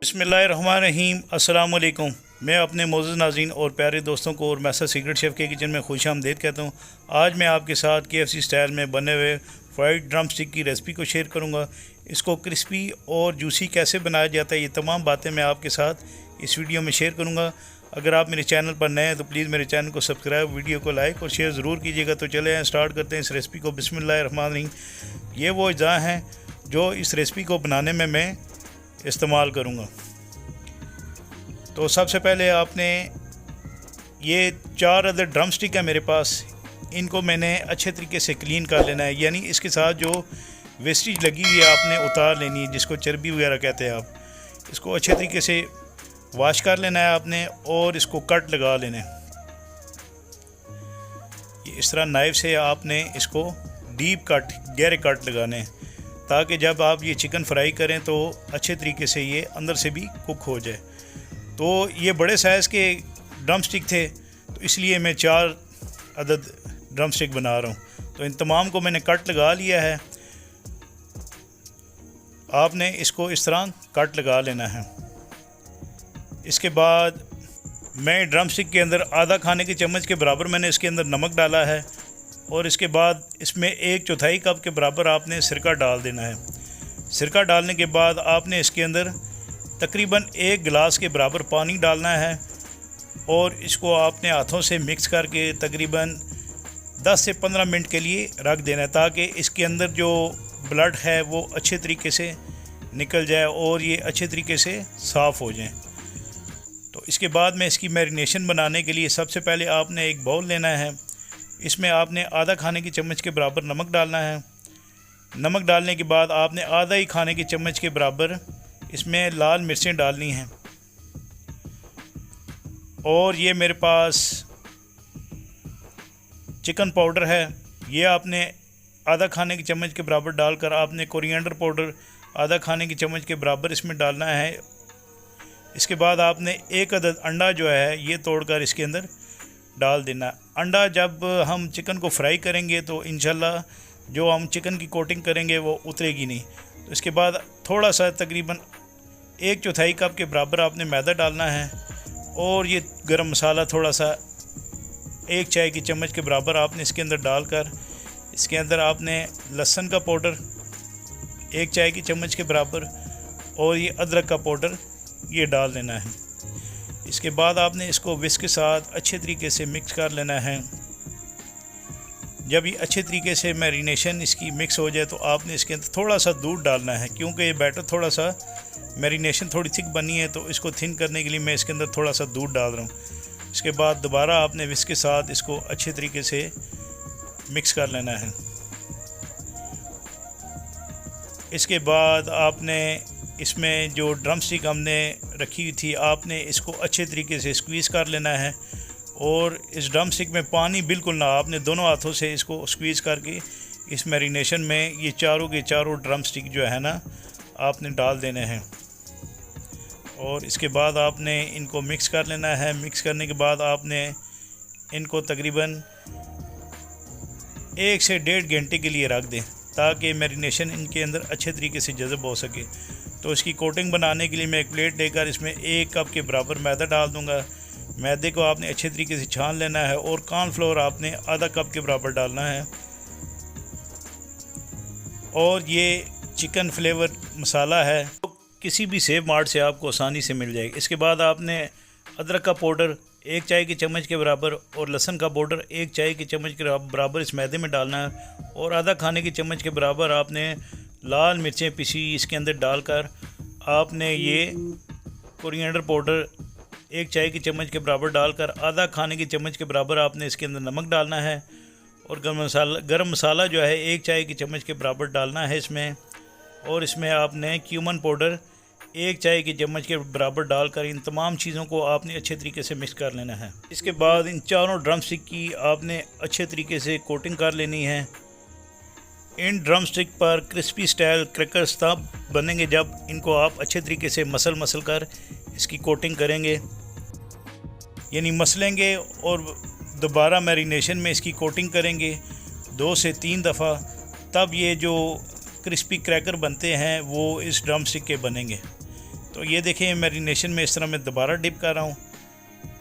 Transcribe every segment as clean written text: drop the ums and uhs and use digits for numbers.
बिस्मिल्लाहिर्रहमानिर्रहीम। अस्सलाम वालेकुम। मैं अपने मोअज़्ज़ज़ नाज़रीन और प्यारे दोस्तों को और मैसर सीक्रेट शेफ़ के किचन में खुश आमदीद कहता हूँ। आज मैं आपके साथ KFC स्टाइल में बने हुए फ्राइड ड्रम स्टिक की रेसिपी को शेयर करूँगा। इसको क्रिस्पी और जूसी कैसे बनाया जाता है, ये तमाम बातें मैं आपके साथ इस वीडियो में शेयर करूँगा। अगर आप मेरे चैनल पर नए हैं तो प्लीज़ मेरे चैनल को सब्सक्राइब, वीडियो को लाइक और शेयर ज़रूर कीजिएगा। तो चले स्टार्ट करते हैं इस रेसिपी को। बिस्मिल्लाहिर्रहमानिर्रहीम। ये वो अज़्ज़ा हैं जो इस रेसिपी को बनाने में मैं इस्तेमाल करूँगा। तो सबसे पहले आपने ये 4 अदर ड्रम स्टिक है मेरे पास, इनको मैंने अच्छे तरीके से क्लीन कर लेना है, यानी इसके साथ जो वेस्टेज लगी हुई है आपने उतार लेनी है, जिसको चर्बी वगैरह कहते हैं आप। इसको अच्छे तरीके से वॉश कर लेना है आपने और इसको कट लगा लेना है। इस तरह नाइफ से आपने इसको डीप कट, गहरे कट लगाने हैं, ताकि जब आप ये चिकन फ्राई करें तो अच्छे तरीके से ये अंदर से भी कुक हो जाए। तो ये बड़े साइज़ के ड्रम स्टिक थे, तो इसलिए मैं 4 अदद ड्रम स्टिक बना रहा हूँ। तो इन तमाम को मैंने कट लगा लिया है। आपने इसको इस तरह कट लगा लेना है। इसके बाद मैं ड्रम स्टिक के अंदर आधा खाने के चम्मच के बराबर मैंने इसके अंदर नमक डाला है, और इसके बाद इसमें 1/4 कप के बराबर आपने सिरका डाल देना है। सिरका डालने के बाद आपने इसके अंदर तकरीबन 1 गिलास के बराबर पानी डालना है, और इसको आपने हाथों से मिक्स करके तकरीबन 10 से 15 मिनट के लिए रख देना है, ताकि इसके अंदर जो ब्लड है वो अच्छे तरीके से निकल जाए और ये अच्छे तरीके से साफ़ हो जाए। तो इसके बाद में इसकी मैरिनेशन बनाने के लिए सबसे पहले आपने एक बाउल लेना है। इसमें आपने आधा खाने की चम्मच के बराबर नमक डालना है। नमक डालने के बाद आपने आधा ही खाने की चम्मच के बराबर इसमें लाल मिर्चें डालनी हैं, और ये मेरे पास चिकन पाउडर है, ये आपने आधा खाने की चम्मच के बराबर डालकर आपने कोरिएंडर पाउडर आधा खाने की चम्मच के बराबर इसमें डालना है। इसके बाद आपने 1 अदद अंडा जो है ये तोड़कर इसके अंदर डाल देना। अंडा जब हम चिकन को फ्राई करेंगे तो इंशाल्लाह जो हम चिकन की कोटिंग करेंगे वो उतरेगी नहीं। तो इसके बाद थोड़ा सा तकरीबन 1/4 कप के बराबर आपने मैदा डालना है, और ये गरम मसाला थोड़ा सा 1 चाय की चम्मच के बराबर आपने इसके अंदर डालकर इसके अंदर आपने लहसुन का पाउडर 1 चाय की चम्मच के बराबर और ये अदरक का पाउडर ये डाल देना है। इसके बाद आपने इसको विस्क के साथ अच्छे तरीके से मिक्स कर लेना है। जब ये अच्छे तरीके से मैरिनेशन इसकी मिक्स हो जाए तो आपने इसके अंदर थोड़ा सा दूध डालना है, क्योंकि ये बैटर थोड़ा सा मैरिनेशन थोड़ी थिक बनी है, तो इसको थिन करने के लिए मैं इसके अंदर थोड़ा सा दूध डाल रहा हूँ। इसके बाद दोबारा आपने विस्क के साथ इसको अच्छे तरीके से मिक्स कर लेना है। इसके बाद आपने इसमें जो ड्रम स्टिक हमने रखी हुई थी आपने इसको अच्छे तरीके से स्क्वीज़ कर लेना है, और इस ड्रम स्टिक में पानी बिल्कुल ना, आपने दोनों हाथों से इसको स्क्वीज़ करके इस मैरिनेशन में ये चारों के चारों ड्रम स्टिक जो है ना आपने डाल देने हैं, और इसके बाद आपने इनको मिक्स कर लेना है। मिक्स करने के बाद आपने इनको तकरीबन 1 से 1.5 घंटे के लिए रख दें, ताकि मैरिनेशन इनके अंदर अच्छे तरीके से जज़ब हो सके। तो इसकी कोटिंग बनाने के लिए मैं एक प्लेट लेकर इसमें 1 कप के बराबर मैदा डाल दूंगा। मैदे को आपने अच्छे तरीके से छान लेना है, और कॉर्नफ्लोर आपने आधा कप के बराबर डालना है, और ये चिकन फ्लेवर मसाला है, तो किसी भी सेव मार्ट से आपको आसानी से मिल जाएगी। इसके बाद आपने अदरक का पाउडर 1 चाय की चम्मच के बराबर और लहसुन का पाउडर 1 चाय की चम्मच के बराबर इस मैदे में डालना है, और आधा खाने की चम्मच के बराबर आपने लाल मिर्चें पिसी इसके अंदर डालकर आपने ये कोरिएंडर पाउडर 1 चाय की चम्मच के बराबर डालकर आधा खाने की चम्मच के बराबर आपने इसके अंदर नमक डालना है, और गरम मसाला जो है 1 चाय की चम्मच के बराबर डालना है इसमें, और इसमें आपने क्यूमन पाउडर 1 चाय की चम्मच के बराबर डालकर इन तमाम चीज़ों को आपने अच्छे तरीके से मिक्स कर लेना है। इसके बाद इन चारों ड्रम स्टिक की आपने अच्छे तरीके से कोटिंग कर लेनी है। इन ड्रम स्टिक पर क्रिस्पी स्टाइल क्रैकर्स तब बनेंगे जब इनको आप अच्छे तरीके से मसल कर इसकी कोटिंग करेंगे, यानी मसलेंगे और दोबारा मैरिनेशन में इसकी कोटिंग करेंगे 2 से 3 दफ़ा, तब ये जो क्रिस्पी क्रैकर बनते हैं वो इस ड्रम स्टिक के बनेंगे। तो ये देखें मैरिनेशन में इस तरह मैं दोबारा डिप कर रहा हूँ।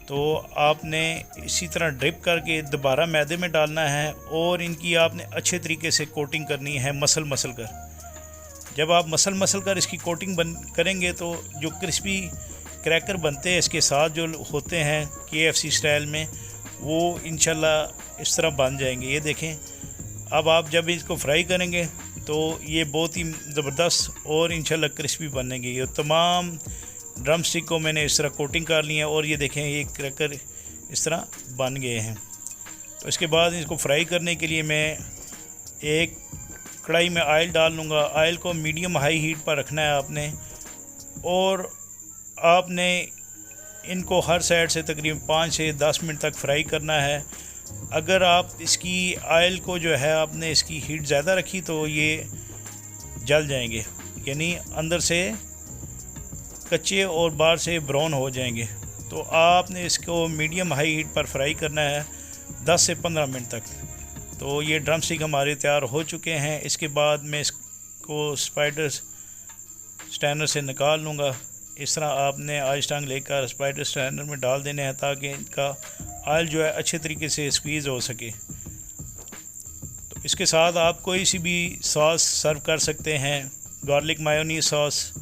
तो आपने इसी तरह ड्रिप करके दोबारा मैदे में डालना है और इनकी आपने अच्छे तरीके से कोटिंग करनी है मसल कर। जब आप मसल कर इसकी कोटिंग करेंगे तो जो क्रिस्पी क्रैकर बनते हैं इसके साथ जो होते हैं KFC स्टाइल में, वो इंशाल्लाह इस तरह बन जाएंगे। ये देखें, अब आप जब इसको फ्राई करेंगे तो ये बहुत ही ज़बरदस्त और इंशाल्लाह क्रिस्पी बनेंगे। ये तमाम ड्रम स्टिक को मैंने इस तरह कोटिंग कर ली है और ये देखें ये क्रैकर इस तरह बन गए हैं। तो इसके बाद इसको फ्राई करने के लिए मैं एक कढ़ाई में ऑयल डाल लूँगा। ऑयल को मीडियम हाई हीट पर रखना है आपने, और आपने इनको हर साइड से तकरीबन 5 से 10 मिनट तक फ्राई करना है। अगर आप इसकी ऑयल को जो है आपने इसकी हीट ज़्यादा रखी तो ये जल जाएंगे, यानी अंदर से कच्चे और बाहर से ब्राउन हो जाएंगे। तो आपने इसको मीडियम हाई हीट पर फ्राई करना है 10 से 15 मिनट तक। तो ये ड्रम स्टिक हमारे तैयार हो चुके हैं। इसके बाद मैं इसको स्पाइडर स्टैनर से निकाल लूँगा। इस तरह आपने आहिस्ता लेकर स्पाइडर स्टैनर में डाल देने हैं ताकि इनका ऑयल जो है अच्छे तरीके से स्क्वीज़ हो सके। तो इसके साथ आप कोई सी भी सॉस सर्व कर सकते हैं। गार्लिक मायोनीज सॉस,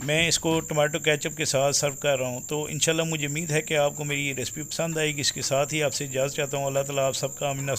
मैं इसको टमाटो केचप के साथ सर्व कर रहा हूँ। तो इंशाल्लाह मुझे उम्मीद है कि आपको मेरी ये रेसिपी पसंद आएगी। इसके साथ ही आपसे इजाज़त चाहता हूँ। अल्लाह ताला आप सबका आमीन।